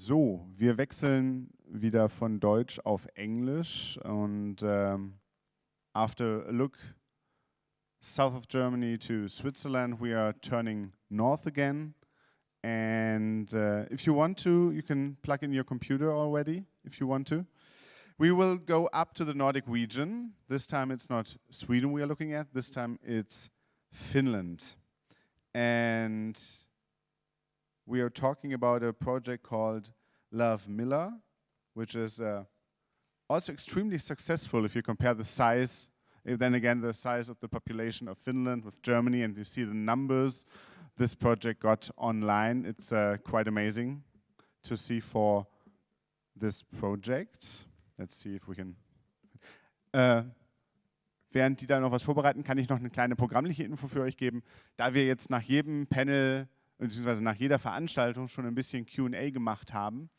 So, wir wechseln wieder von Deutsch auf Englisch und after a look south of Germany to Switzerland, we are turning north again. And if you want to, you can plug in your computer already, if you want to. We will go up to the Nordic region. This time it's not Sweden we are looking at, this time it's Finland. And we are talking about a project called Lovemilla, which is also extremely successful if you compare the size, then again the size of the population of Finland with Germany, and you see the numbers this project got online. It's quite amazing to see for this project. Let's see if we can. Während die da noch was vorbereiten, kann ich noch eine kleine programmliche Info für euch geben. Da wir jetzt nach jedem Panel bzw. nach jeder Veranstaltung schon ein bisschen Q&A gemacht haben,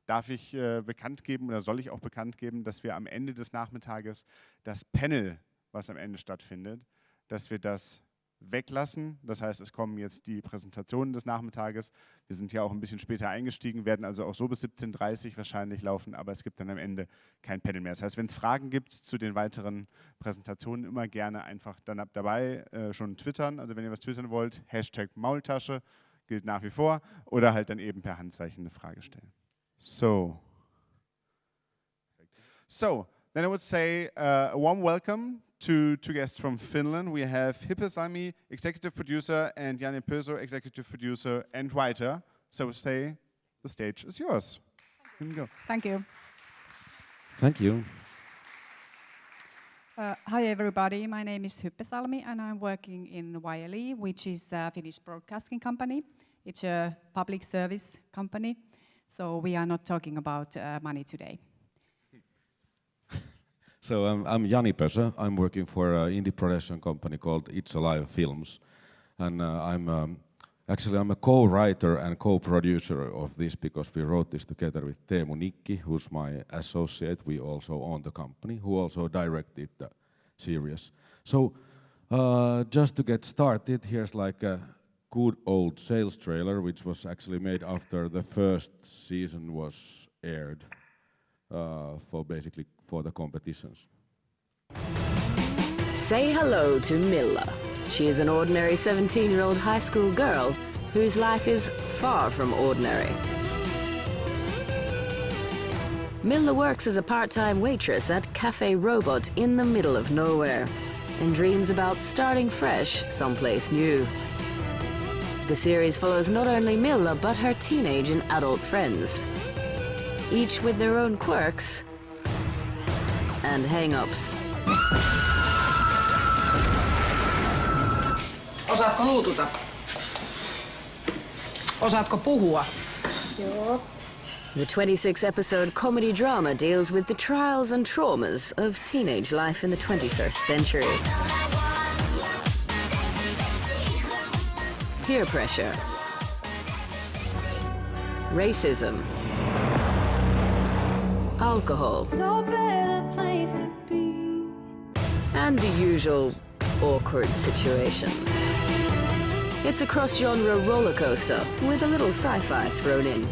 darf ich bekannt geben oder soll ich auch bekannt geben, dass wir am Ende des Nachmittages das Panel, was am Ende stattfindet, dass wir das weglassen. Das heißt, es kommen jetzt die Präsentationen des Nachmittages. Wir sind ja auch ein bisschen später eingestiegen, werden also auch so bis 17:30 wahrscheinlich laufen, aber es gibt dann am Ende kein Panel mehr. Das heißt, wenn es Fragen gibt zu den weiteren Präsentationen, immer gerne einfach dann ab dabei schon twittern. Also wenn ihr was twittern wollt, Hashtag Maultasche gilt nach wie vor oder halt dann eben per Handzeichen eine Frage stellen. So then I would say a warm welcome to two guests from Finland. We have Hyppe Salmi, executive producer, and Jani Pösö, executive producer and writer. So say the stage is yours. Here you go. Thank you. Thank you. Hi everybody, my name is Hyppe Salmi and I'm working in YLE, which is a Finnish broadcasting company. It's a public service company, so we are not talking about money today. So I'm Jani Pösö. I'm working for an indie production company called It's Alive Films, and I'm a co-writer and co-producer of this because we wrote this together with Teemu Nikki, who's my associate. We also own the company, who also directed the series. So just to get started, here's like a good old sales trailer, which was actually made after the first season was aired for the competitions. Say hello to Milla. She is an ordinary 17-year-old high school girl whose life is far from ordinary. Milla works as a part-time waitress at Cafe Robot in the middle of nowhere and dreams about starting fresh someplace new. The series follows not only Milla but her teenage and adult friends, each with their own quirks and hang-ups. Osaatko luututa? Osaatko puhua? Joo. The 26-episode comedy drama deals with the trials and traumas of teenage life in the 21st century. Peer pressure, racism, alcohol, and the usual awkward situations. It's a cross-genre roller coaster with a little sci-fi thrown in.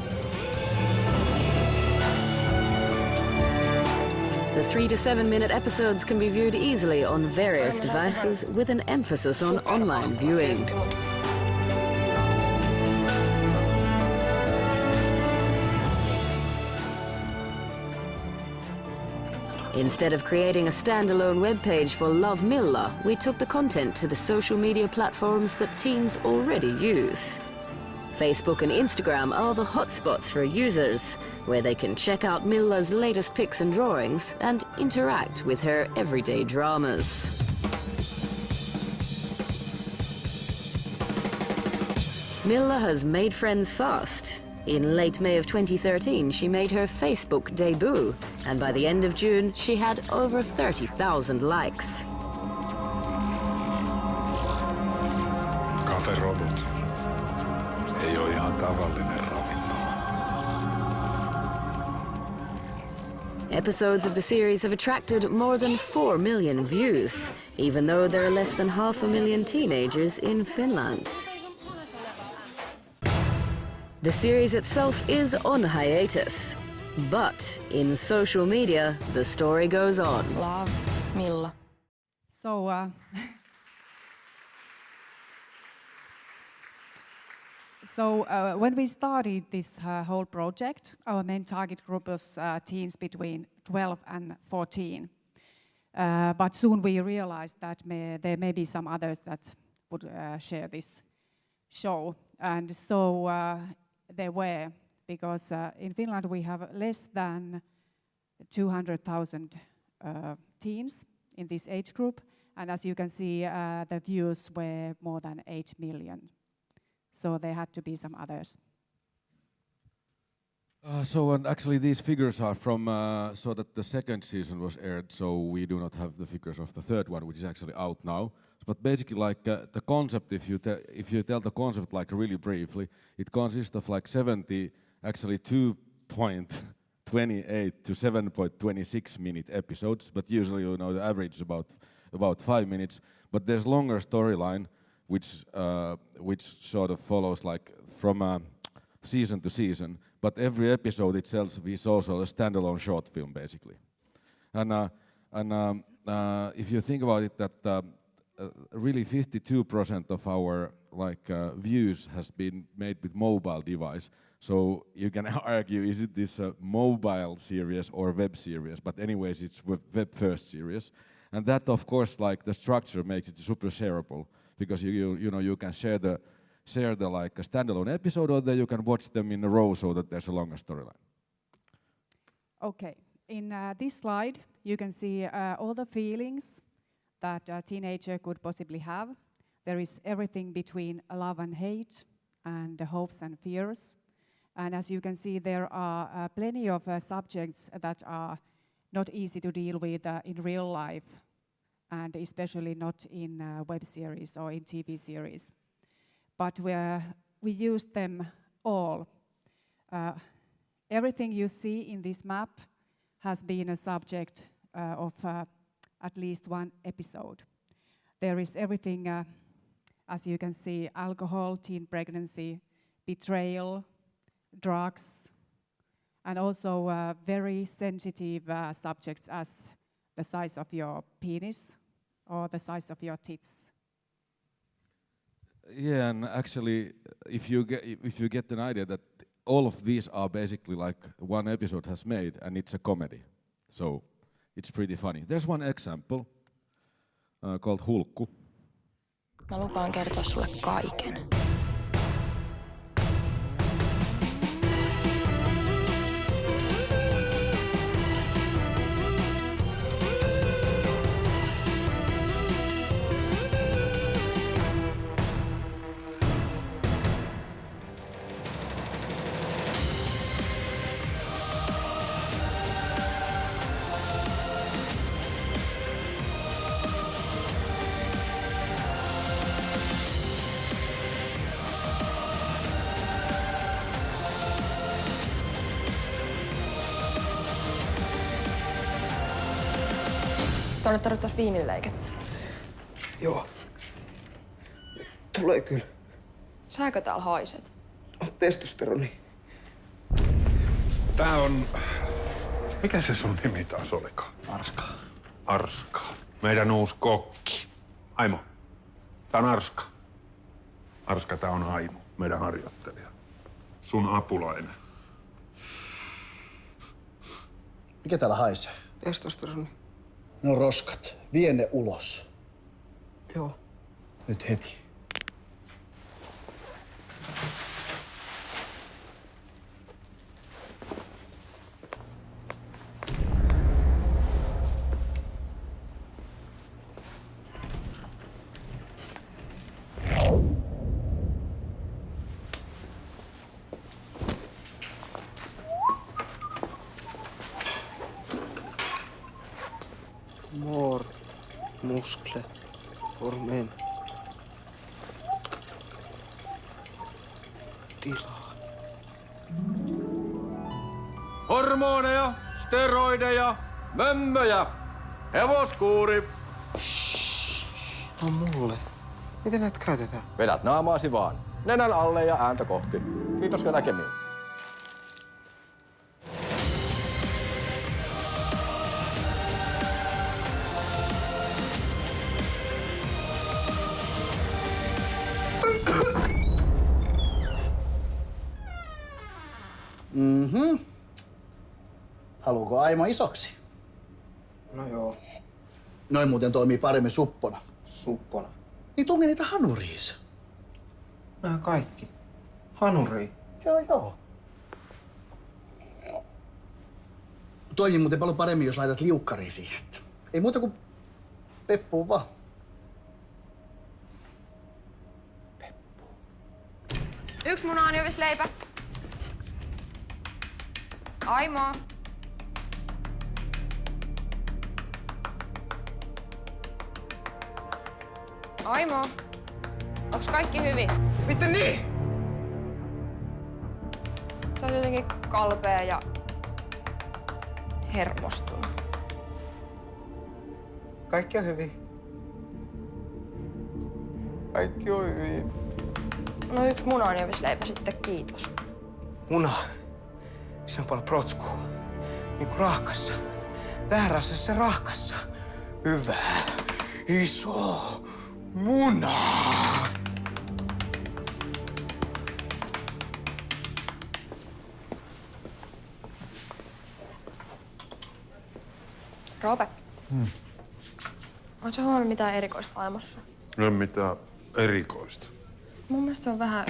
The 3 to 7 minute episodes can be viewed easily on various devices with an emphasis on online viewing. Instead of creating a standalone webpage for Lovemilla, we took the content to the social media platforms that teens already use. Facebook and Instagram are the hotspots for users, where they can check out Milla's latest pics and drawings and interact with her everyday dramas. Milla has made friends fast. In late May of 2013, she made her Facebook debut, and by the end of June, she had over 30,000 likes. Cafe Robot ei ole ihan tavallinen ravintola. Episodes of the series have attracted more than 4 million views, even though there are less than 500,000 teenagers in Finland. The series itself is on hiatus, but in social media, the story goes on. Lovemilla. So when we started this whole project, our main target group was teens between 12 and 14. But soon we realized that there may be some others that would share this show. And so there were, because in Finland we have less than 200,000 teens in this age group. And as you can see, the views were more than 8 million. So there had to be some others. And actually these figures are from, so that the second season was aired, so we do not have the figures of the third one, which is actually out now. But basically, like the concept, if you tell the concept like really briefly, it consists of like 70, actually 2.28 to 7.26 minute episodes, but usually the average is about 5 minutes. But there's longer storyline, which sort of follows like from season to season. But every episode itself is also a standalone short film, basically. And if you think about it, that really 52% of our views has been made with mobile device. So you can argue, is it this mobile series or web series? But anyways, it's web first series, and that of course, like the structure makes it super shareable, because you can share the like a standalone episode, or then you can watch them in a row so that there's a longer storyline. Okay, in this slide you can see all the feelings that a teenager could possibly have. There is everything between love and hate, and hopes and fears. And as you can see, there are plenty of subjects that are not easy to deal with in real life, and especially not in web series or in TV series. But we used them all. Everything you see in this map has been a subject of at least one episode. There is everything, as you can see, alcohol, teen pregnancy, betrayal, drugs, and also very sensitive subjects as the size of your penis or the size of your tits. Yeah, and actually, if you get an idea that all of these are basically like one episode has made, and it's a comedy, so it's pretty funny. There's one example called Hulkku. Mä lupaan kertoa sulle kaiken. Tuonne tarvittaisiin viinileikettä. Joo. Tulee kyllä. Sääkö täällä haiset? Testosteroni. Tää on... Mikä se sun nimi taas olikaan? Arska. Arska. Meidän uusi kokki. Aimo. Tää on Arska. Arska, tää on Aimo, meidän harjoittelija. Sun apulainen. Mikä täällä haisee? Testosteroni. No roskat. Vie ne ulos. Joo. Nyt heti. Muskle. Formen. Tilaa. Hormoneja, steroideja, mömmöjä, hevoskuuri. No mulle. Miten näitä käytetään? Vedät naamaasi vaan. nenän alle ja ääntä kohti. Kiitos ja näkemiin. Haluuko Aimo isoksi? No joo. Noin muuten toimii paremmin suppona. Suppona. Niin tunge niitä hanuriis. Nää kaikki. Hanuri. Joo. Toimii muuten paljon paremmin, jos laitat liukkariin siihen. Ei muuta kuin peppuun vaan. Yksi muna-anjovisleipä. Aimo. Aimo. Onks kaikki hyvin? Miten niin? Sä oot jotenkin kalpea ja hermostunut. Kaikki on hyvin. Kaikki on hyvin. No yksi muna-anjovisleipä sitten, kiitos. Muna. Se on paljon protskua. Niinku rahkassa. Väärässä rahkassa. Hyvä. Iso. Muna. Roope. Oot sä huomannut mitään erikoista Aimossa? No mitään erikoista. Mun mielestä se on vähän...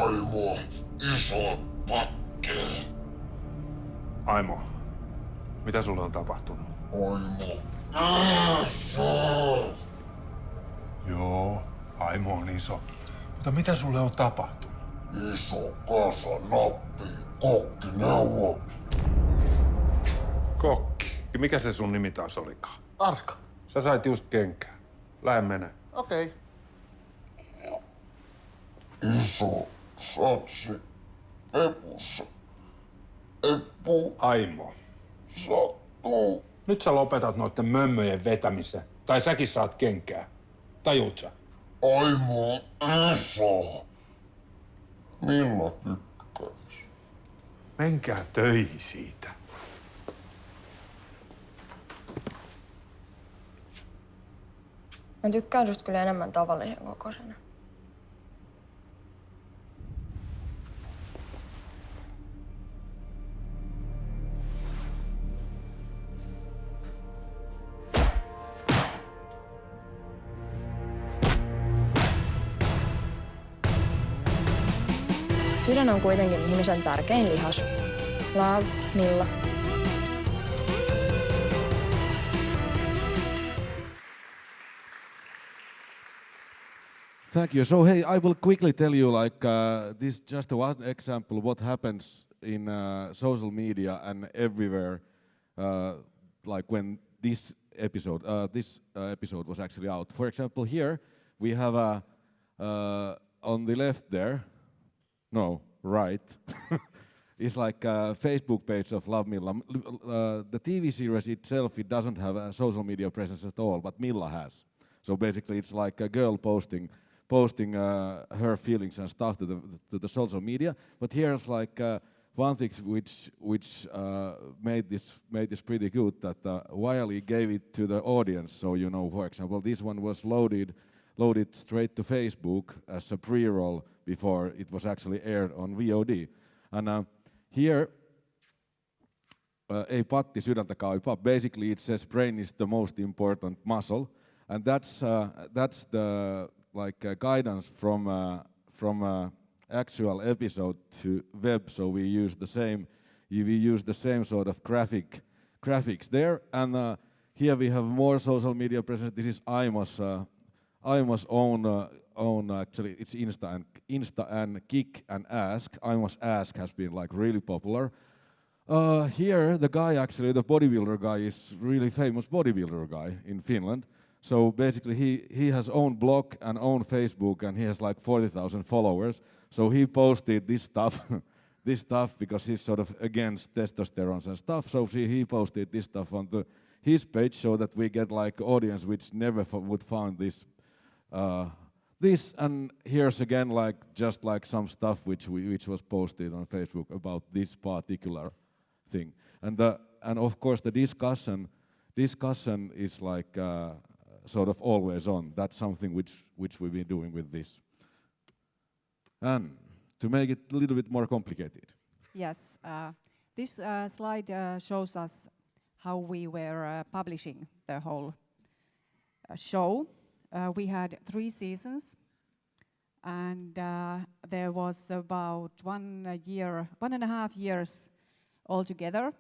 Aimo, iso pakke. Aimo, mitä sulle on tapahtunut? Aimo, iso. Joo, Aimo on iso. Mutta mitä sulle on tapahtunut? Iso kasa nappi, kokkineuvo. Kokki. Ja mikä se sun nimi taas olikaan? Arska. Sä sait just kenkää. Lähde mene. Okei. Iso satsi epussa. Eppu Aimo. sattuu. Nyt sä lopetat noitten mömmöjen vetämisen. Tai säkin saat kenkää. Tajuut sä? Aimo iso. Milla tykkäis? Menkää töihin siitä. Mä tykkään susta kyllä enemmän tavallisen kokoisena. Sydän on kuitenkin ihmisen tärkein lihas. Lovemilla. Thank you. So hey, I will quickly tell you this is just one example what happens in social media and everywhere, like when this episode was actually out. For example, here we have on the left there, no, right, is like a Facebook page of Lovemilla. The TV series itself, it doesn't have a social media presence at all, but Milla has. So basically, it's like a girl posting her feelings and stuff to the social media. But here's like one thing which made this pretty good, that Wiley gave it to the audience. So you know, for example, this one was loaded straight to Facebook as a pre-roll before it was actually aired on VOD. And here, ei patti sydäntä kaipaa. Basically, it says brain is the most important muscle, and that's the guidance from actual episode to web. So we use the same sort of graphics there. And here we have more social media presence. This is Aimo's own actually. It's Insta and Kick and Ask. Aimo's Ask has been like really popular. Here, the guy actually, the bodybuilder guy, is really famous bodybuilder guy in Finland. So basically, he has own blog and own Facebook, and he has like 40,000 followers. So he posted this stuff, because he's sort of against testosterone and stuff. So he posted this stuff on his page, so that we get like audience which never would find this. And here's again like just like some stuff which was posted on Facebook about this particular thing, and of course the discussion is like sort of always on. That's something which we've been doing with this. And to make it a little bit more complicated. Yes, this slide shows us how we were publishing the whole show. We had 3 seasons, and there was about 1.5 years altogether.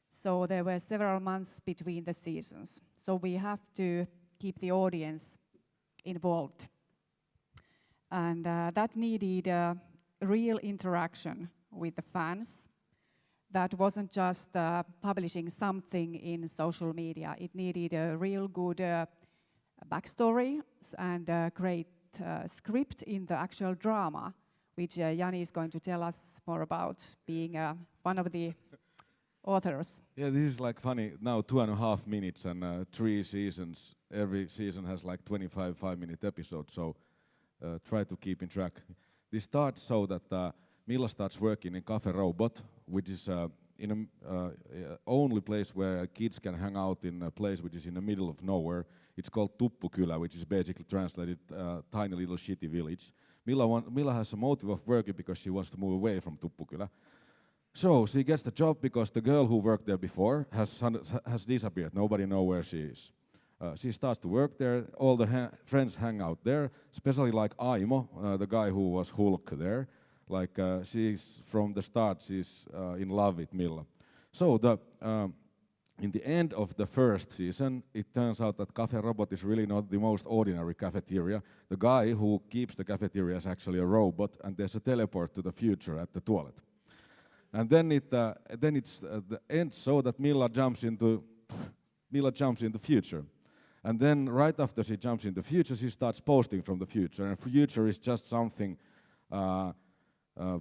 So there were several months between the seasons. So we have to keep the audience involved. And that needed real interaction with the fans. That wasn't just publishing something in social media. It needed a real good backstory and a great script in the actual drama, which Jani is going to tell us more about, being one of the authors. Yeah, this is like funny. Now 2.5 minutes and 3 seasons. Every season has like 25 5-minute episodes, so try to keep in track. This starts so that Milla starts working in Cafe Robot, which is in only place where kids can hang out, in a place which is in the middle of nowhere. It's called Tuppukylä, which is basically translated tiny little shitty village. Milla has a motive of working because she wants to move away from Tuppukylä. So she gets the job because the girl who worked there before has disappeared. Nobody knows where she is. She starts to work there. All the friends hang out there, especially like Aimo, the guy who was Hulk there. Like she's from the start, she's in love with Milla. So in the end of the first season, it turns out that Cafe Robot is really not the most ordinary cafeteria. The guy who keeps the cafeteria is actually a robot, and there's a teleport to the future at the toilet. And then it's the end so that Milla jumps into the future. And then right after she jumps in the future, she starts posting from the future. And future is just something,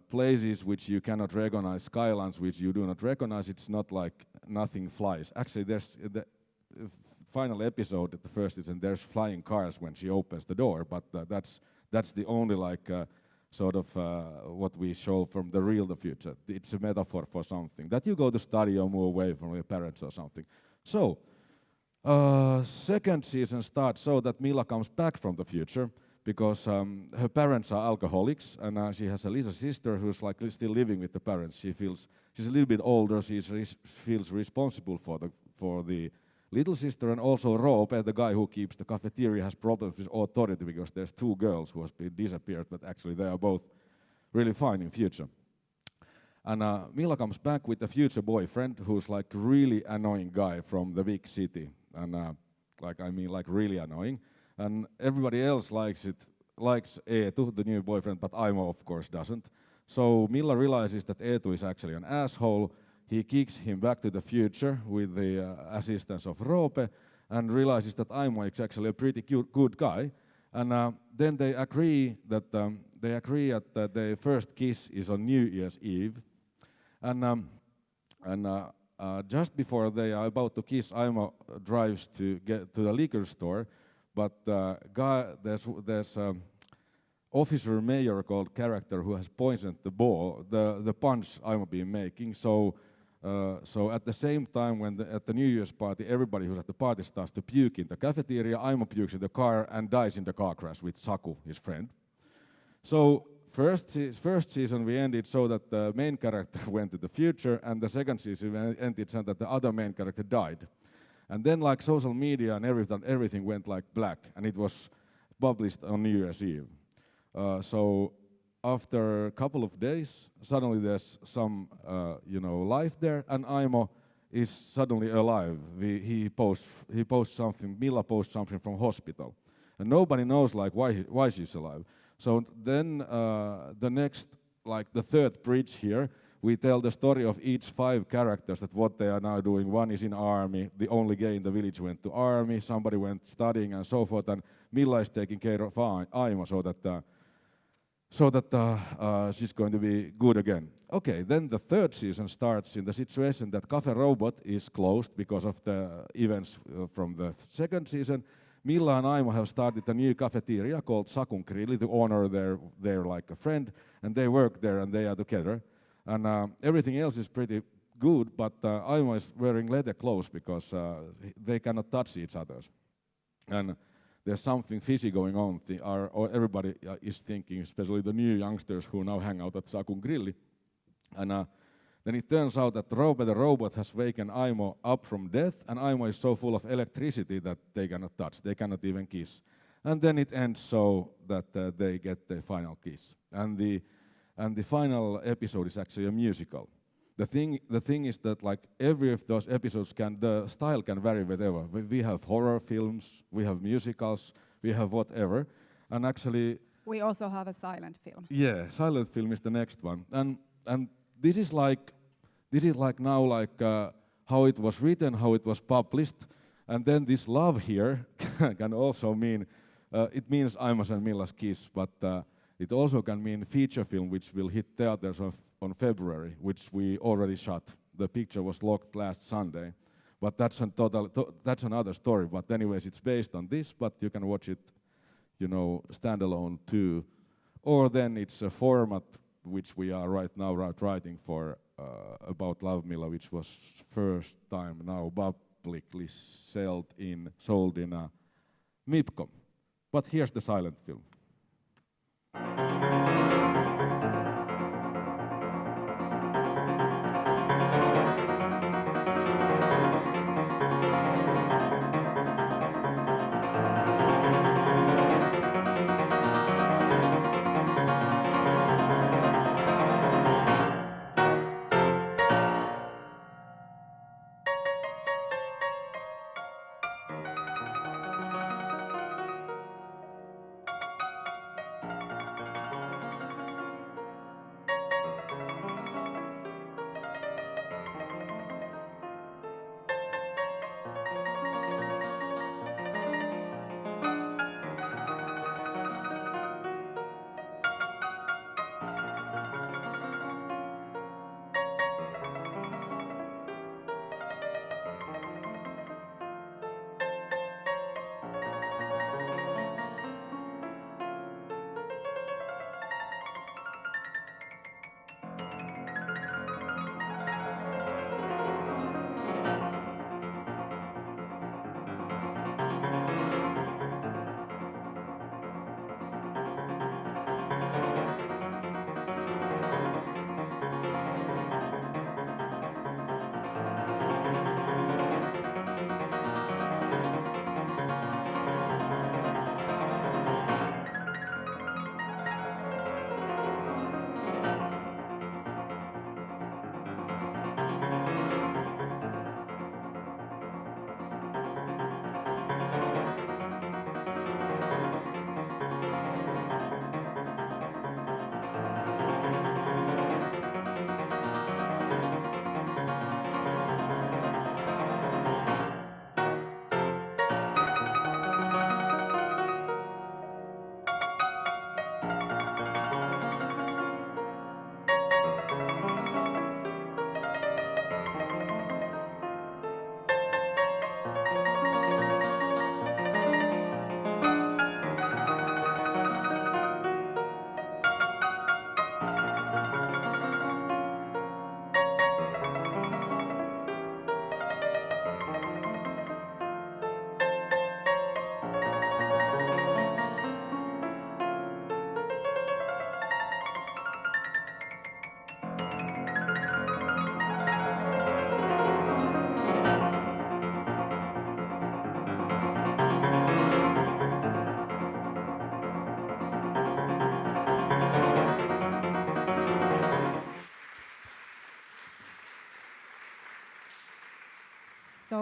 places which you cannot recognize, skylines which you do not recognize. It's not like nothing flies. Actually, there's the final episode at the first season, there's flying cars when she opens the door, but that's the only like sort of what we show from the real future. It's a metaphor for something that you go to study or move away from your parents or something. So second season starts so that Milla comes back from the future because her parents are alcoholics, and she has a little sister who's like still living with the parents. She's a little bit older. She feels responsible for the little sister, and also Roope, the guy who keeps the cafeteria, has problems with authority because there's 2 girls who have been disappeared, but actually they are both really fine in future. And Milla comes back with a future boyfriend who's like really annoying guy from the big city, and like really annoying. And everybody else likes Eetu, the new boyfriend, but Aimo of course doesn't. So Milla realizes that Eetu is actually an asshole. He kicks him back to the future with the assistance of Roope, and realizes that Aimo is actually a pretty good guy. And then they agree that their first kiss is on New Year's Eve. And just before they are about to kiss, Aimo drives to get to the liquor store, but there's officer mayor called character who has poisoned the ball, the punch I'm been making. So at the same time when at the New Year's party, everybody who's at the party starts to puke in the cafeteria, Aimo pukes in the car and dies in the car crash with Saku, his friend. So first season we ended so that the main character went to the future, and the second season we ended so that the other main character died. And then like social media and everything went like black, and it was published on New Year's Eve. So after a couple of days, suddenly there's some life there, and Aimo is suddenly alive. He posts something. Milla posts something from hospital, and nobody knows like why she's alive. So then the next, like the third bridge here, we tell the story of each 5 characters, that what they are now doing. One is in army, the only gay in the village went to army, somebody went studying and so forth, and Milla is taking care of Aimo so that she's going to be good again. Okay, then the third season starts in the situation that Cafe Robot is closed because of the events from the second season. Milla and Aimo have started a new cafeteria called Sakun Grilli to honor their like a friend, and they work there and they are together. And everything else is pretty good, but Aimo is wearing leather clothes because they cannot touch each other. And there's something fishy going on, or everybody is thinking, especially the new youngsters who now hang out at Sakun Grilli. And then it turns out that the robot has waken Aimo up from death, and Aimo is so full of electricity that they cannot touch, they cannot even kiss. And then it ends so that they get their final kiss. And the final episode is actually a musical. The thing is that like every of those episodes the style can vary whatever. We have horror films, we have musicals, we have whatever, and actually we also have a silent film. Yeah, silent film is the next one, and this is like now like how it was written, how it was published, and then this love here can also mean it means Aimo's and Milla's kiss, but it also can mean feature film which will hit theaters on February, which we already shot. The picture was locked last Sunday, but that's another story. But anyways, it's based on this, but you can watch it, standalone too, or then it's a format which we are right now writing for about Lovemilla, which was first time now publicly sold in a MIPCOM. But here's the silent film.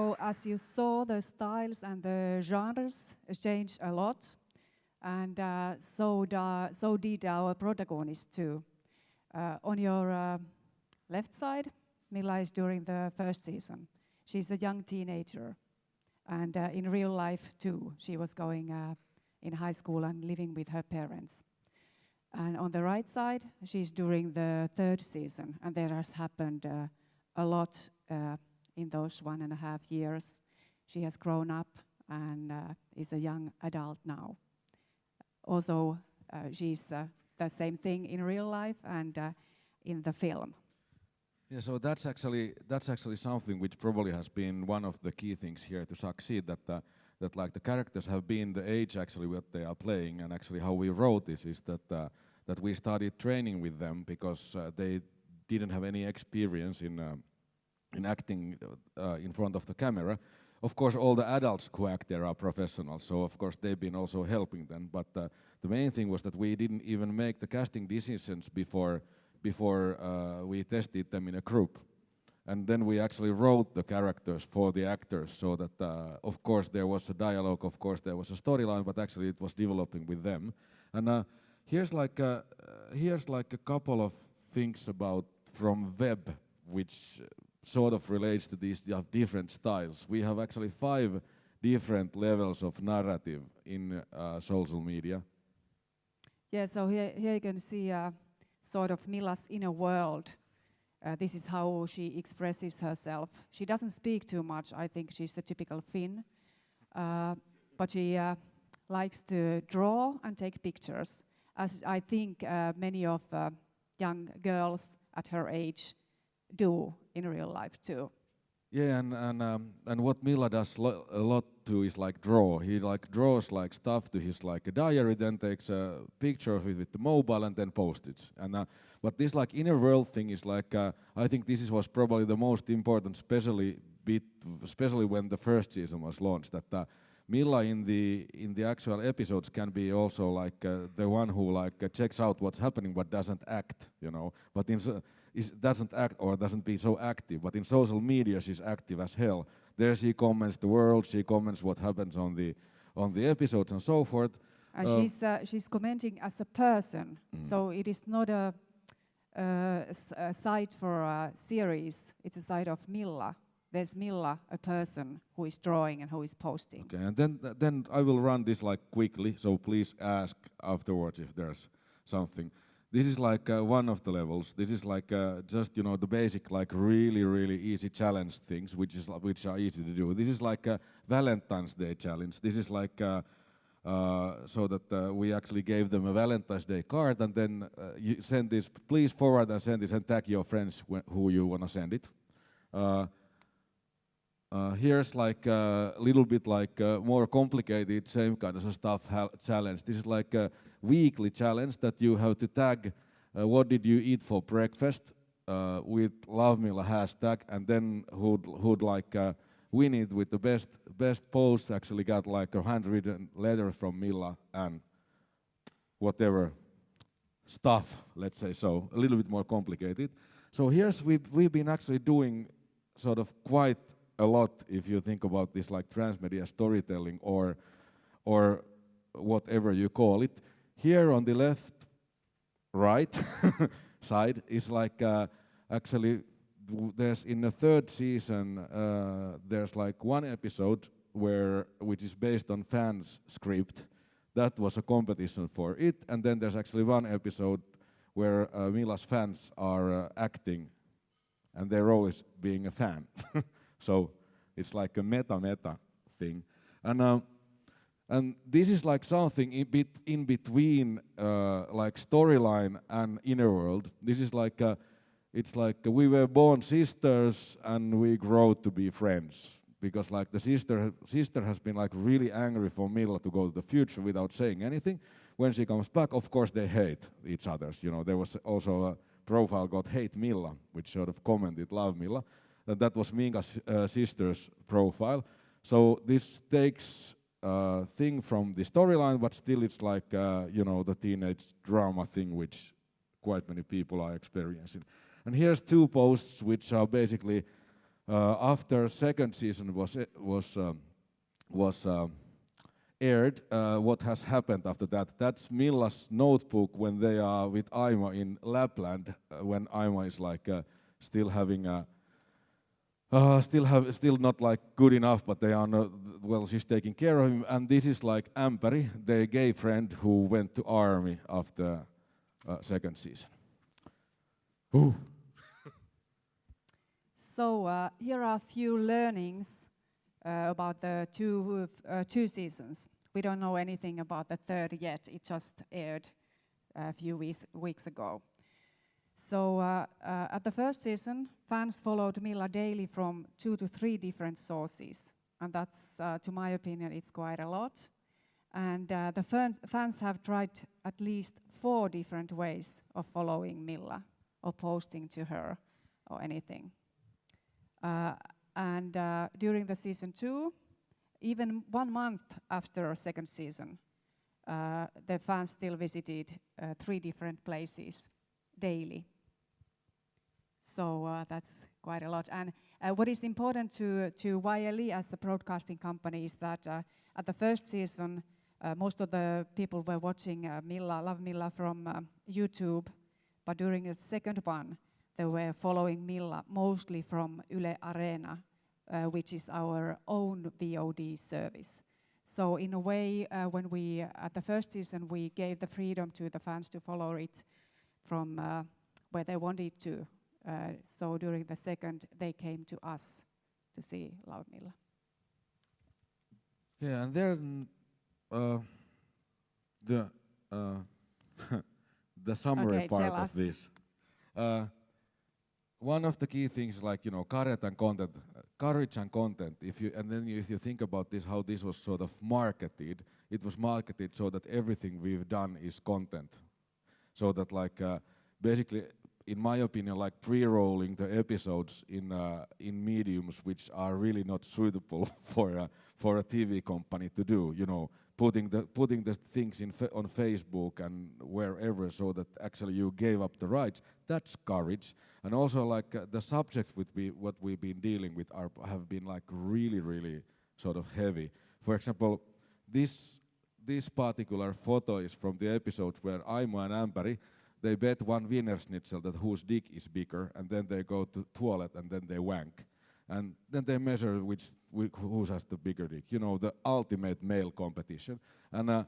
So as you saw, the styles and the genres changed a lot, and so did our protagonist too. On your left side, Milla is during the first season. She's a young teenager, and in real life too, she was going in high school and living with her parents. And on the right side, she's during the third season, and there has happened a lot in those 1.5 years. She has grown up and is a young adult now. Also, she's the same thing in real life and in the film. Yeah, so that's actually something which probably has been one of the key things here to succeed, that like the characters have been the age actually what they are playing, and actually how we wrote this is that we started training with them because they didn't have any experience in acting in front of the camera. Of course, all the adults who act there are professionals, so of course they've been also helping them. But the main thing was that we didn't even make the casting decisions before we tested them in a group. And then we actually wrote the characters for the actors, so that of course there was a dialogue, of course there was a storyline, but actually it was developing with them. And here's like a couple of things about from web, which sort of relates to these different styles. We have actually 5 different levels of narrative in social media. Yeah, so here you can see sort of Milla's inner world. This is how she expresses herself. She doesn't speak too much. I think she's a typical Finn, but she likes to draw and take pictures, as I think many of young girls at her age do in real life too. Yeah, and what Milla does a lot too is like draw. He like draws like stuff to his like a diary, then takes a picture of it with the mobile and then posts it. And but this like inner world thing is like I think this was probably the most important, especially when the first season was launched. That Milla in the actual episodes can be also like the one who like checks out what's happening but doesn't act, you know. But doesn't act or doesn't be so active. But in social media, she's active as hell. There she comments the world, she comments what happens on the episodes and so forth. And she's commenting as a person, so it is not a site for a series. It's a site of Milla. There's Milla, a person who is drawing and who is posting. Okay, and then I will run this like quickly. So please ask afterwards if there's something. This is like one of the levels. This is like just the basic like really easy challenge things, which are easy to do. This is like a Valentine's Day challenge. This is like so that we actually gave them a Valentine's Day card, and then you send this. Please forward and send this, and tag your friends who you wanna send it. Here's like a little bit like more complicated, same kind of stuff challenge. This is like a weekly challenge that you have to tag what did you eat for breakfast with Lovemilla hashtag, and then who'd like win it with the best post actually got like a handwritten letter from Milla and whatever stuff, let's say so, a little bit more complicated. So here's we've been actually doing sort of quite a lot if you think about this like transmedia storytelling or whatever you call it. Here on the right side is like actually there's in the third season there's like one episode which is based on fans' script. That was a competition for it, and then there's actually one episode where Milla's fans are acting, and their role is being a fan. So it's like a meta thing, and this is like something in between like storyline and inner world. This is like it's like we were born sisters and we grow to be friends, because like the sister has been like really angry for Milla to go to the future without saying anything. When she comes back, of course they hate each other. You know, there was also a profile called Hate Milla, which sort of commented Lovemilla. That was Minka's sister's profile. So this takes thing from the storyline, but still it's like the teenage drama thing which quite many people are experiencing. And here's two posts which are basically after second season was aired, what has happened after that? That's Milla's notebook when they are with Aimo in Lapland, when Aimo is like still having a still not like good enough, but they are not, well, she's taking care of him. And this is like Amperi, their gay friend who went to army after second season. Ooh. So here are a few learnings about the two seasons. We don't know anything about the third yet. It just aired a few weeks ago. So at the first season, fans followed Milla daily from 2 to 3 different sources. And that's, to my opinion, it's quite a lot. And the fans have tried at least 4 different ways of following Milla or posting to her or anything. And during the season 2, even 1 month after second season, the fans still visited 3 different places daily. So that's quite a lot. And what is important to YLE as a broadcasting company is that at the first season, most of the people were watching Lovemilla from YouTube, but during the second one, they were following Milla mostly from Yle Areena, which is our own VOD service. So in a way, when we, at the first season, we gave the freedom to the fans to follow it from where they wanted to. So during the second, they came to us to see Lovemilla. Yeah, and then the summary part of this. One of the key things, like, you know, courage and content. If you think about this, how this was sort of marketed, it was marketed so that everything we've done is content. So that, like, basically, in my opinion, like pre-rolling the episodes in mediums which are really not suitable for a TV company to do. You know, putting the things on Facebook and wherever, so that actually you gave up the rights. That's courage. And also, like, the subjects what we've been dealing with have been like really sort of heavy. For example, this particular photo is from the episodes where Aimo and Amperi, they bet one Wiener Schnitzel that whose dick is bigger, and then they go to toilet and then they wank. And then they measure who has the bigger dick. You know, the ultimate male competition. And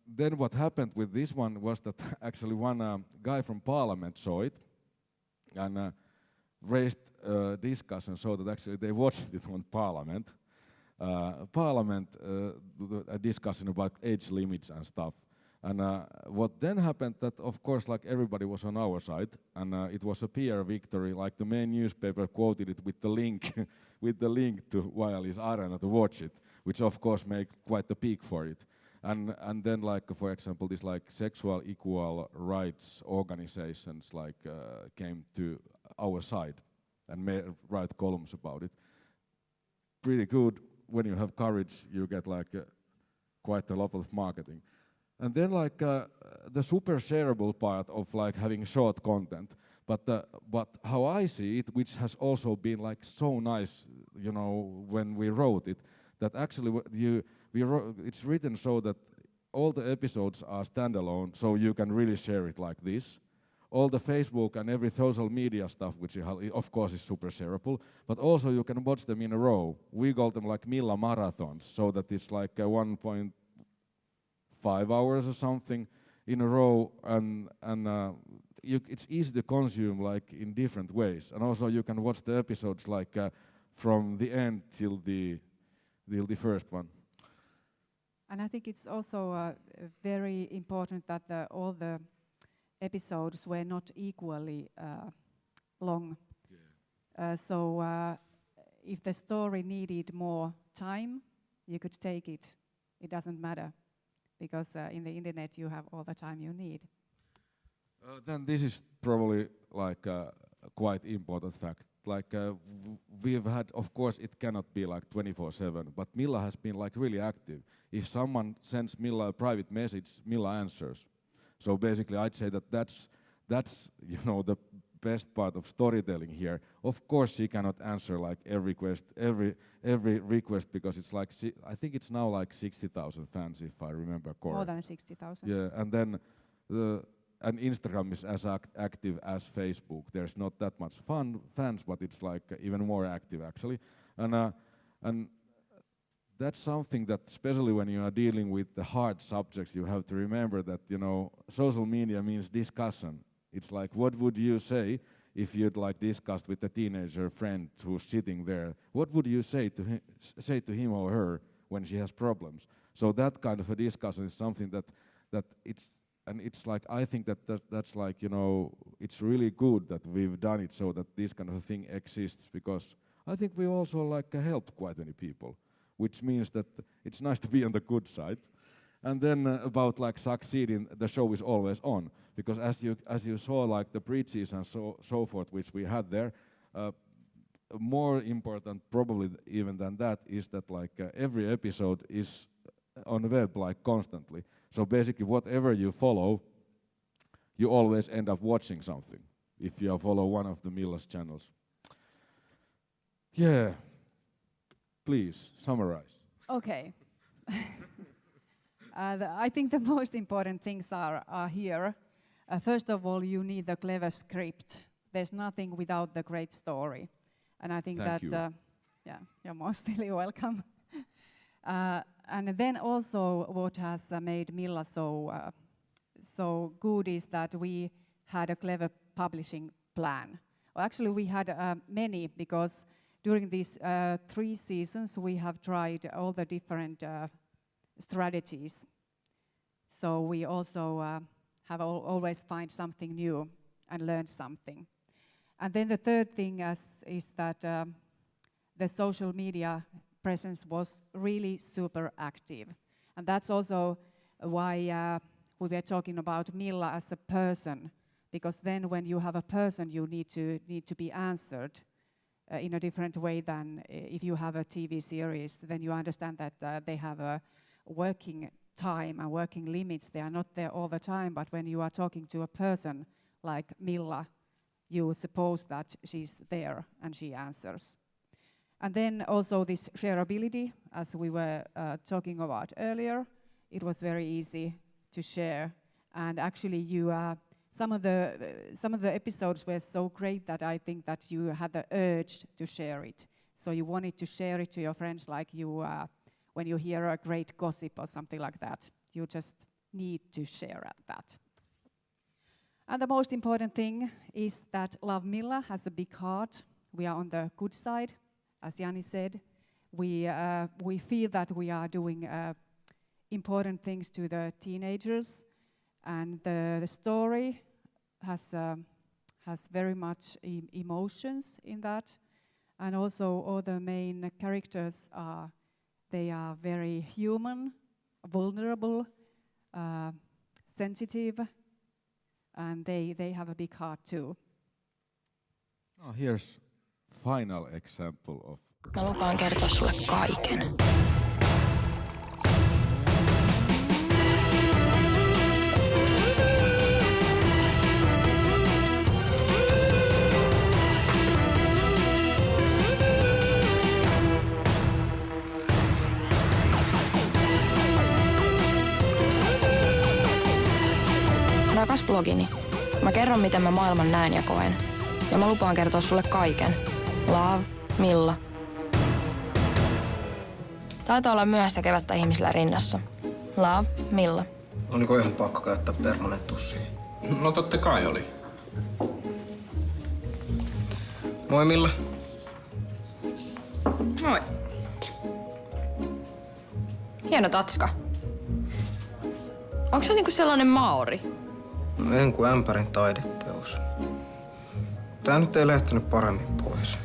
then what happened with this one was that actually one guy from Parliament saw it and raised discussion so that actually they watched it on Parliament. A discussion about age limits and stuff. And what then happened that, of course, like, everybody was on our side, and it was a PR victory. Like, the main newspaper quoted it with the link, to YLE's Arena to watch it, which of course made quite the peak for it. And then, like, for example, this like sexual equal rights organizations like came to our side and write columns about it. Pretty good. When you have courage, you get like quite a lot of marketing. And then, like, the super shareable part of like having short content, but how I see it, which has also been like so nice, you know, when we wrote it, that actually it's written so that all the episodes are standalone, so you can really share it like this. All the Facebook and every social media stuff, which of course is super shareable, but also you can watch them in a row. We call them like Milla marathons, so that it's like 1.5 hours or something in a row, and it's easy to consume like in different ways. And also you can watch the episodes like from the end till the first one. And I think it's also very important that all the episodes were not equally long. Yeah. So if the story needed more time, you could take it. It doesn't matter, because in the internet you have all the time you need. Then this is probably like a quite important fact. Like we've had, of course, it cannot be like 24/7, but Milla has been like really active. If someone sends Milla a private message, Milla answers. So basically, I'd say that that's you know the best part of storytelling here. Of course, she cannot answer like every request because it's like I think it's now like 60,000 fans if I remember correctly. More than 60,000. Yeah, and then and Instagram is as active as Facebook. There's not that much fans, but it's like even more active actually, and that's something that, especially when you are dealing with the hard subjects, you have to remember that, you know, social media means discussion. It's like, what would you say if you'd like discussed with a teenager friend who's sitting there? What would you say to him or her when she has problems? So that kind of a discussion is something that it's like, I think that's like, you know, it's really good that we've done it so that this kind of a thing exists, because I think we also like helped quite many people, which means that it's nice to be on the good side. And then about like succeeding, the show is always on, because as you saw like the preaches and so forth, which we had there, more important probably even than that is that like every episode is on the web like constantly. So basically whatever you follow, you always end up watching something if you follow one of the Milla's channels. Yeah. Please, summarize. Okay. I think the most important things are here. First of all, you need a clever script. There's nothing without the great story. And I think yeah, you're mostly welcome. And then also what has made Milla so good is that we had a clever publishing plan. Well, actually, we had many, because during these 3 seasons, we have tried all the different strategies. So we also have always find something new and learn something. And then the third thing is that the social media presence was really super active. And that's also why we were talking about Milla as a person, because then when you have a person, you need to be answered in a different way than if you have a TV series. Then you understand that they have a working time and working limits. They are not there all the time, but when you are talking to a person like Milla, you suppose that she's there and she answers. And then also this shareability, as we were talking about earlier, it was very easy to share. And actually some of the episodes were so great that I think that you had the urge to share it. So you wanted to share it to your friends, like when you hear a great gossip or something like that. You just need to share that. And the most important thing is that Lovemilla has a big heart. We are on the good side, as Jani said. We feel that we are doing important things to the teenagers, and the story has very much emotions in that, and also all the main characters are very human, vulnerable, sensitive, and they have a big heart too. Oh, here's final example of. Mä lupaan kertoa sulle kaiken. Rakas blogini, mä kerron miten mä maailman näen ja koen. Ja mä lupaan kertoa sulle kaiken. Lovemilla. Taitaa olla myöhäistä kevättä ihmisillä rinnassa. Lovemilla. Oliko ihan pakko käyttää permanenttussia? No totta kai oli. Moi Milla. Moi. Hieno tatska. Onko se niinku sellainen maori? No en kuin ämpärin taideteos. Tää nyt ei lähtenyt paremmin pois.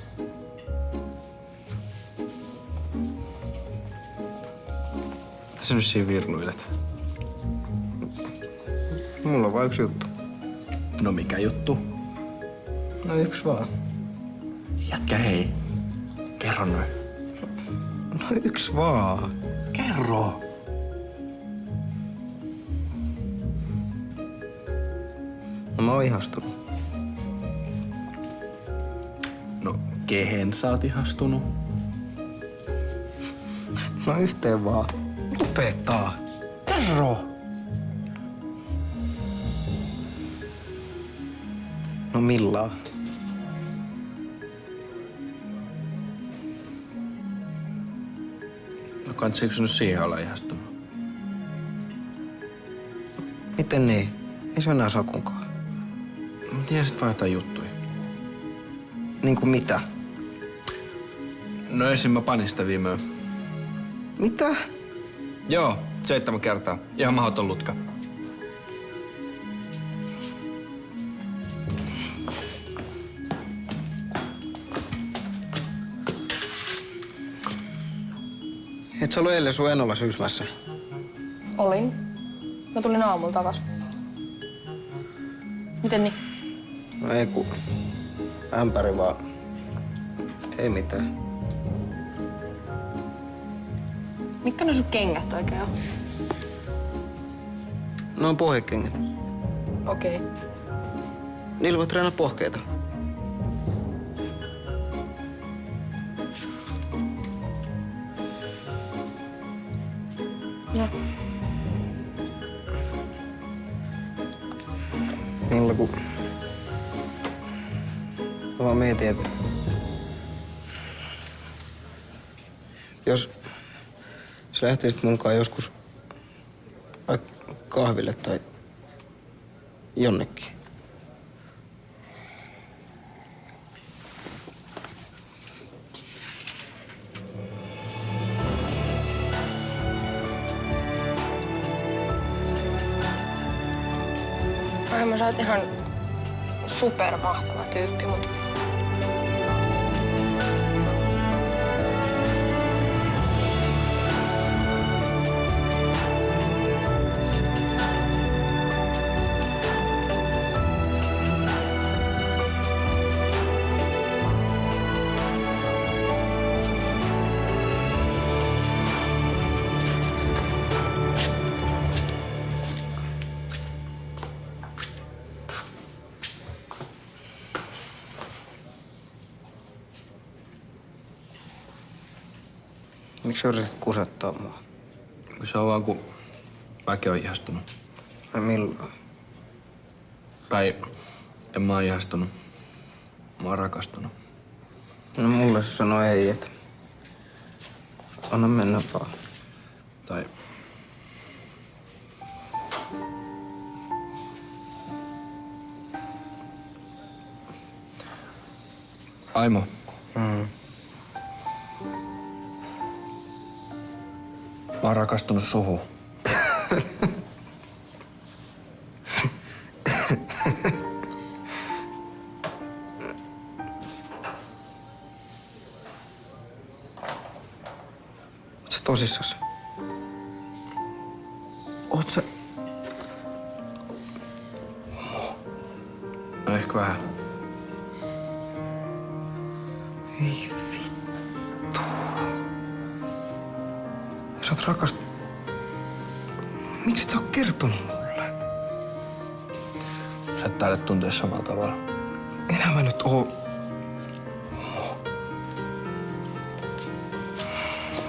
Mitä sä nyt siinä virnuilet? Mulla on vaan yksi juttu. No mikä juttu? No yksi vaan. Jätkä hei. Kerro noin. No yksi vaan. Kerro. No mä oon ihastunut. Kehen sä oot ihastunut? No yhteen vaan. Lopeta. Kerro. No Millaa. No kantsiko sun nyt siihen olla ihastunut? Miten niin? Ei se enää Sakunkaan. Mä tiesit vaan jotain juttuja. Niinku mitä? No esim. Mä panin sitä viime yö. Mitä? Joo, 7 kertaa. Ihan mahdoton lutka. Et sä ollut eilen sun enolla syysmässä? Olin. Mä tulin aamulla takas. Miten niin? No ei ku... Ämpäri vaan... Ei mitään. Mitkä ne sun kengät oikein on? No on pohjekengät. Okei. Niillä voi treenaa pohkeita. No. Milla ku... Mä vaan mietin, että... Jos sä lähtisit munkaan joskus vaikka kahville tai jonnekin. Mä sä oot ihan supermahtava tyyppi, mut... Miksi sä yrität kusettaa mua? Se on vaan kun mäkin oon ihastunut. Vai milloin? Tai en mä oo ihastunut. Mä oon rakastunut. No mulle se sanoi ei, et... Anna mennä vaan. Tai... Aimo. Mä oon rakastunut suhun. Oot sä tosissas? Oot sä... No ehkä vähän. Ei vittu. Sä oot rakastunut. Miksi et sä oo kertonut mulle? Sä et taida tuntea samalla tavalla. Enää mä nyt oo...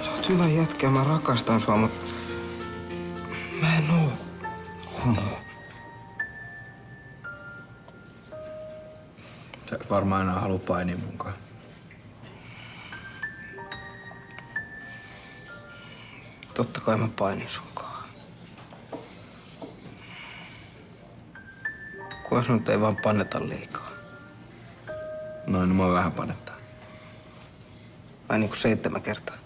Sä oot hyvä jätkä ja mä rakastan sua, mut... Mä en oo homo. Sä et varmaan enää halua painia munkaan. Totta kai mä painin sunkaan. Kuka sanoo, että ei vaan paneta liikaa? Noin, no mä vähän panettaa. Vai niinku 7 kertaa?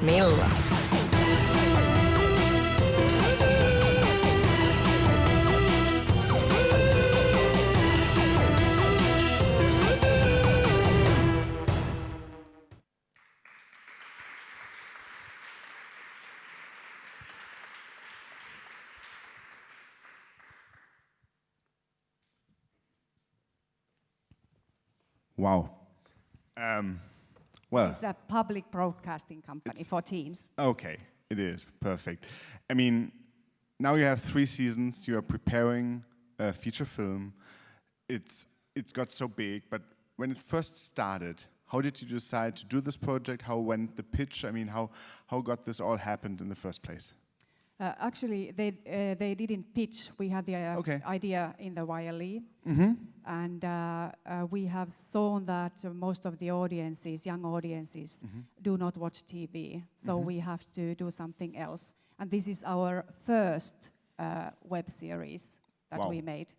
Lovemilla. Wow. Well, This is a public broadcasting company for teens. okay, it is perfect. I mean, now you have 3 seasons. You are preparing a feature film. It's got so big, but when it first started, how did you decide to do this project? How went the pitch? I mean, how got this all happened in the first place? Actually, they didn't pitch. We had the idea in the YLE, and we have shown that most of the audiences, young audiences, do not watch TV. So we have to do something else. And this is our first web series that we made.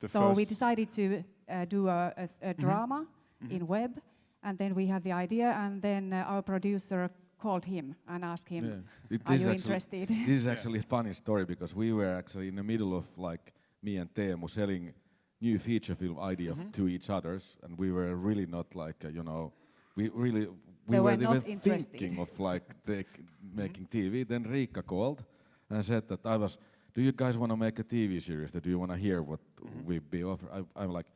So we decided to do a drama in web, and then we had the idea, and then our producer called him and asked him, are you interested? This is actually a funny story because we were actually in the middle of, like, me and Teemu selling new feature film idea to each others, and we were really not like, we were thinking of like making TV. Then Riikka called and said that do you guys want to make a TV series? Do you want to hear what we've been offering? I'm like,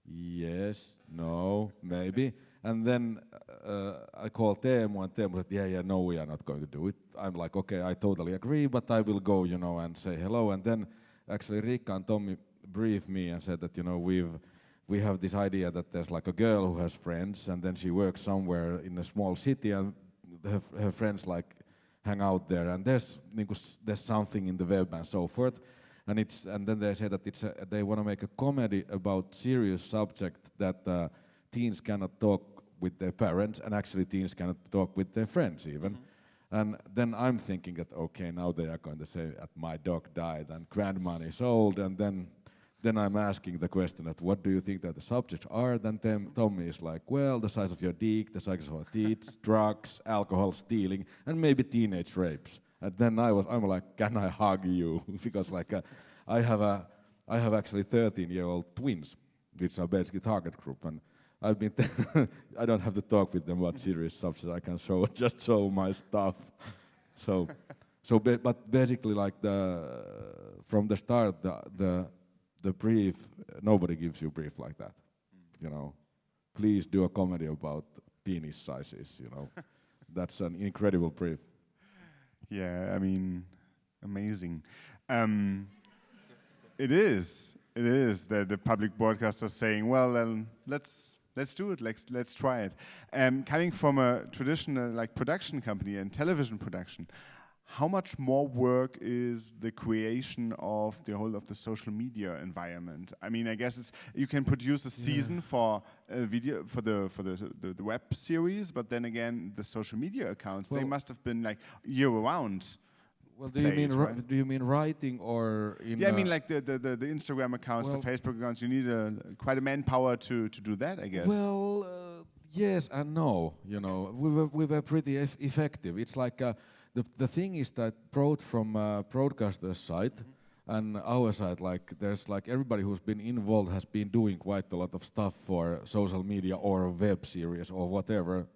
yes, no, maybe. And then I called Teemu, and Teemu said, no, we are not going to do it. I'm like, okay, I totally agree, but I will go, and say hello. And then actually Riikka and Tommi briefed me and said that, we have this idea that there's like a girl who has friends, and then she works somewhere in a small city, and her friends like hang out there, and there's something in the web and so forth. And then they say that they want to make a comedy about serious subject that teens cannot talk with their parents, and actually teens cannot talk with their friends even. And then I'm thinking that, okay, now they are going to say that my dog died and grandma is old, and then I'm asking the question that what do you think that the subjects are? Then Tommi is like, well, the size of your dick, the size of your teeth, drugs, alcohol, stealing, and maybe teenage rapes. And then I'm like, can I hug you? Because like I have actually 13-year-old twins, which are basically target group, and I've been I don't have to talk with them about serious subjects. I can show my stuff. But basically, like from the start, the brief, nobody gives you a brief like that. Please do a comedy about penis sizes. That's an incredible brief. Yeah, I mean, amazing. It is that the public broadcaster is saying, well, let's do it. Let's try it. Coming from a traditional like production company and television production, how much more work is the creation of the whole of the social media environment? I mean, I guess you can produce a season for a video for the web series, but then again, the social media accounts they must have been like year round. Well, do you mean writing or in? Yeah, I mean like the Instagram accounts, the Facebook accounts. You need quite a manpower to do that, I guess. Well, yes and no. We were pretty effective. It's like the thing is that both from broadcaster's side and our side, like there's like everybody who's been involved has been doing quite a lot of stuff for social media or web series or whatever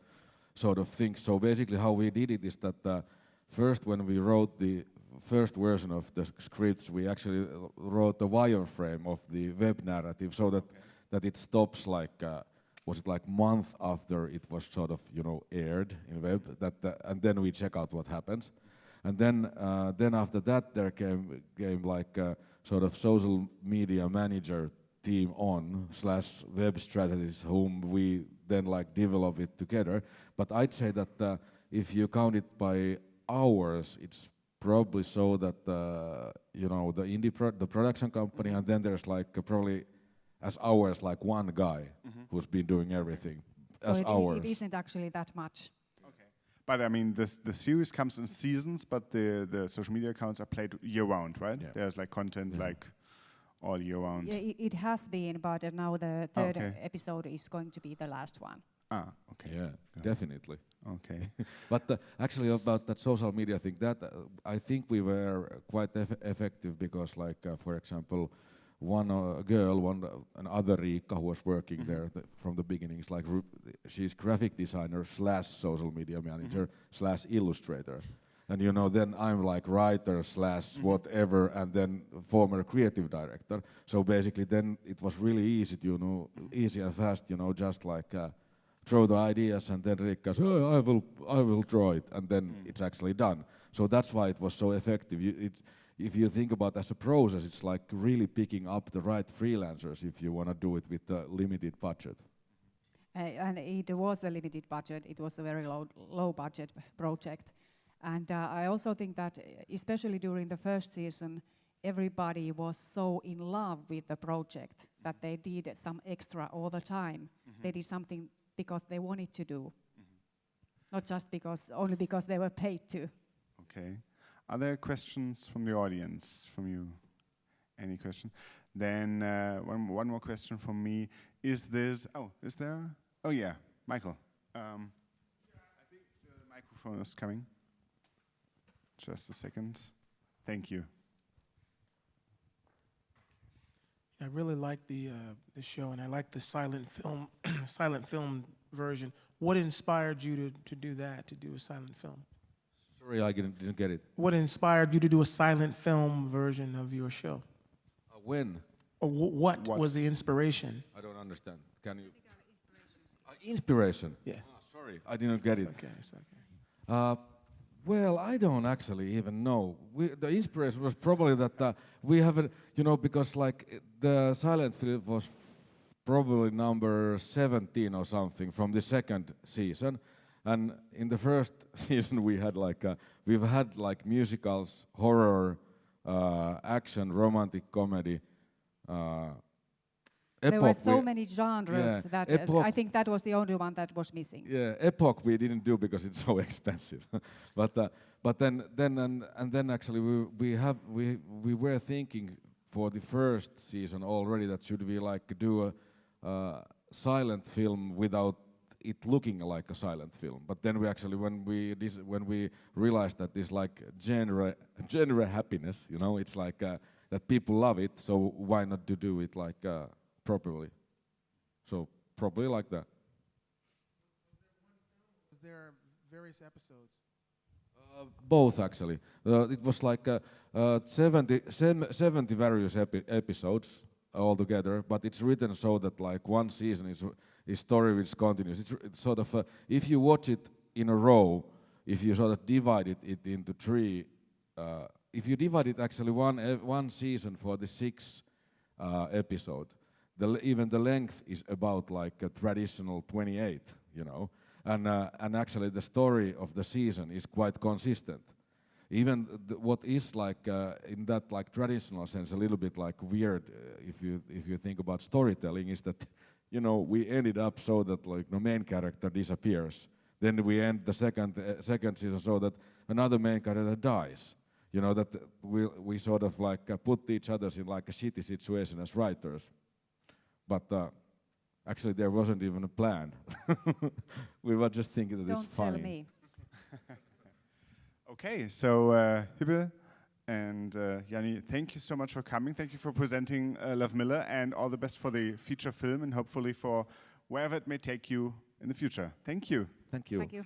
sort of thing. So basically, how we did it is that. First, when we wrote the first version of the scripts, we actually wrote the wireframe of the web narrative so that it stops like, was it like month after it was sort of, aired in web, and then we check out what happens. And then after that there came like a sort of social media manager team / web strategists whom we then like develop it together. But I'd say that if you count it by hours, it's probably so that the production company, and then there's like probably as hours like one guy who's been doing everything as hours. It isn't actually that much. Okay, but I mean the series comes in seasons, but the social media accounts are played year round, right? Yeah. There's like content like all year round. Yeah, it has been, but now the third episode is going to be the last one. Ah, okay. Yeah, definitely. Okay. But actually about that social media thing, that I think we were quite effective because like, for example, another Riikka who was working there from the beginning, is like she's graphic designer / social media manager / illustrator. And then I'm like writer / whatever, and then former creative director. So basically then it was really easy, easy and fast, just like throw the ideas, and then Rick goes, oh, I will draw it, and then it's actually done. So that's why it was so effective. If you think about as a process, it's like really picking up the right freelancers if you want to do it with a limited budget. And it was a limited budget. It was a very low budget project. And I also think that, especially during the first season, everybody was so in love with the project that they did some extra all the time. They did something because they wanted to do, not just only because they were paid to. Okay. Are there questions from the audience, from you? Any question? Then one more question from me. Is there? Oh yeah, Michael. I think the microphone is coming. Just a second. Thank you. I really like the show, and I like the silent film version. What inspired you to do that, to do a silent film? Sorry, I didn't get it. What inspired you to do a silent film version of your show? When? Or what was the inspiration? I don't understand. Can you? Inspiration? Yeah. Oh, sorry, I didn't get it. It's okay. Well, I don't actually even know. The inspiration was probably that we have, because like the silent film was probably number 17 or something from the second season, and in the first season we've had musicals, horror, action, romantic comedy. There were so many genres that I think that was the only one that was missing. Yeah, Epoch we didn't do because it's so expensive. but then actually we were thinking for the first season already that should we do a silent film without it looking like a silent film. But then we actually when we realized that this genre happiness, it's like that people love it. So why not to do it properly? So probably like that. Was there various episodes? Both actually. It was 70 various episodes altogether, but it's written so that one season is story which continues. It's sort of if you watch it in a row, if you sort of divide it into three, if you divide it actually one season for the 6 episode, even the length is about a traditional 28, and actually the story of the season is quite consistent. Even what is in that traditional sense a little bit weird if you think about storytelling is that we ended up so that the main character disappears. Then we end the second season so that another main character dies. That we sort of put each other in a shitty situation as writers. But actually there wasn't even a plan. We were just thinking that it's funny. Don't tell me. Okay, so Hyppe and Jani, thank you so much for coming. Thank you for presenting Lovemilla, and all the best for the feature film and hopefully for wherever it may take you in the future. Thank you. Thank you. Thank you.